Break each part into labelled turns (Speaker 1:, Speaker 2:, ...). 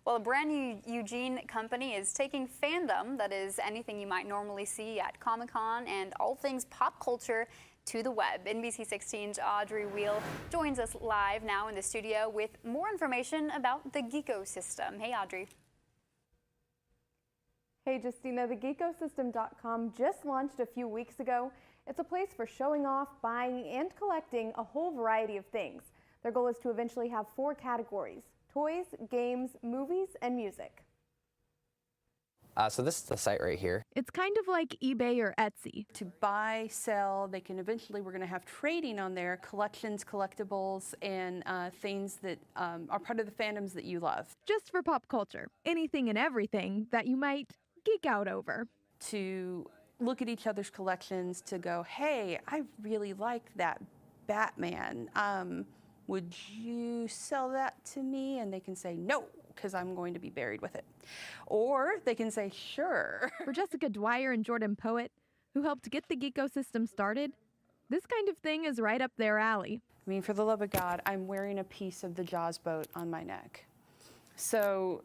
Speaker 1: Well, a brand new Eugene company is taking fandom, that is anything you might normally see at Comic-Con, and all things pop culture to the web. NBC 16's Audrey Wheel joins us live now in the studio with more information about the GeekoSystem. Hey, Audrey.
Speaker 2: Hey, Justina, the GeekoSystem.com just launched a few weeks ago. It's a place for showing off, buying, and collecting a whole variety of things. Their goal is to eventually have 4 categories: toys, games, movies, and music.
Speaker 3: So this is the site right here.
Speaker 4: It's kind of like eBay or Etsy.
Speaker 5: To buy, sell, they can eventually, we're going to have trading on there, collections, collectibles, and things that are part of the fandoms that you love.
Speaker 4: Just for pop culture. Anything and everything that you might geek out over.
Speaker 5: To look at each other's collections, to go, hey, I really like that Batman. Would you sell that to me? And they can say, no, because I'm going to be buried with it. Or they can say, sure.
Speaker 4: For Jessica Dwyer and Jordan Poet, who helped get the GeekoSystem started, this kind of thing is right up their alley.
Speaker 5: I mean, for the love of God, I'm wearing a piece of the Jaws boat on my neck. So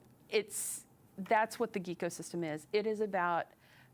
Speaker 5: that's what the GeekoSystem is. It is about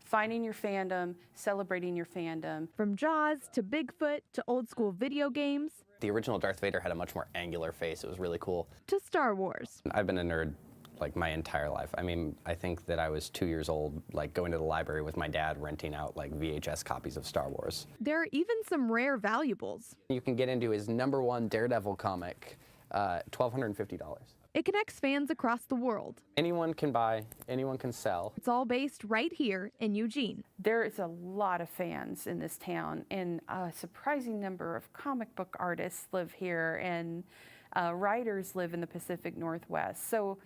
Speaker 5: finding your fandom, celebrating your fandom.
Speaker 4: From Jaws to Bigfoot to old school video games.
Speaker 3: The original Darth Vader had a much more angular face. It was really cool.
Speaker 4: To Star Wars.
Speaker 3: I've been a nerd like my entire life. I mean, I think that I was 2 years old, like going to the library with my dad, renting out like VHS copies of Star Wars.
Speaker 4: There are even some rare valuables.
Speaker 3: You can get into his #1 Daredevil comic, $1,250.
Speaker 4: It connects fans across the world.
Speaker 3: Anyone can buy, anyone can sell.
Speaker 4: It's all based right here in Eugene.
Speaker 5: There is a lot of fans in this town, and a surprising number of comic book artists live here, and writers live in the Pacific Northwest. So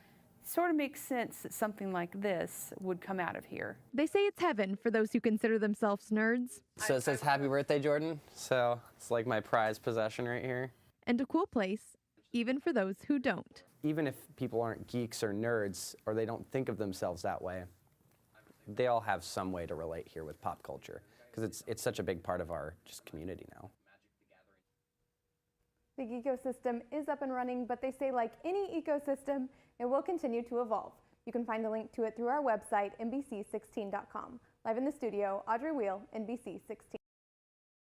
Speaker 5: it sort of makes sense that something like this would come out of here.
Speaker 4: They say it's heaven for those who consider themselves nerds.
Speaker 3: So it says happy birthday, Jordan. So it's like my prized possession right here.
Speaker 4: And a cool place, even for those who don't.
Speaker 3: Even if people aren't geeks or nerds, or they don't think of themselves that way, they all have some way to relate here with pop culture, because it's such a big part of our just community now.
Speaker 2: The GeekoSystem is up and running, but they say like any ecosystem, it will continue to evolve. You can find a link to it through our website, NBC16.com. Live in the studio, Audrey Wheel, NBC 16.